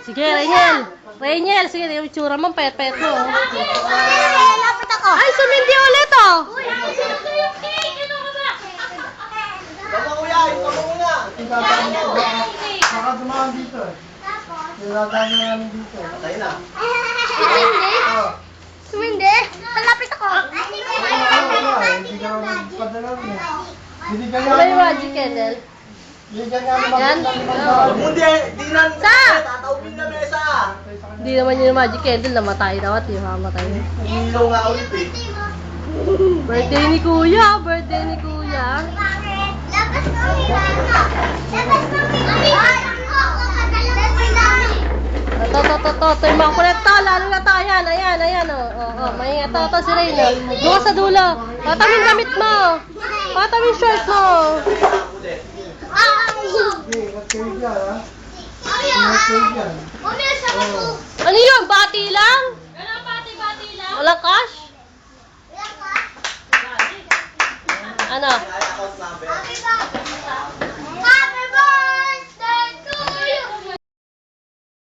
Sige, Rainiel. Rainiel, sige, yung itsura mo, payat-payat mo. Lapit ako. Ay, sumindi ulit, oh. Ikaw kuya, ikaw muna. Baka dumaan dito eh. Nilatang na namin dito. Patay na. Sumindi? Sumindi? Malapit ako. Hindi ka naman magpadala rin eh. Hindi ka Wala yung magic candle. Hindi ka nga naman Yan. Hindi, di na. Sa? Tatawin na mesa. Hindi naman yung magic candle, namatay daw at yung mamatay. Ilaw nga ulit eh. Birthday ni Kuya, birthday ni Kuya. Labas kami na. Labas kami. Ito, yung mga kulit to, lalo na to, ayan, may ito, si Reyna. Doon sa dulo, patamin gamit mo, patamin short mo. Hindi, mag-save yan ha. Mag-save yan. Ano yun, bati lang? Walang cash? Ano? Kaya ako sa number.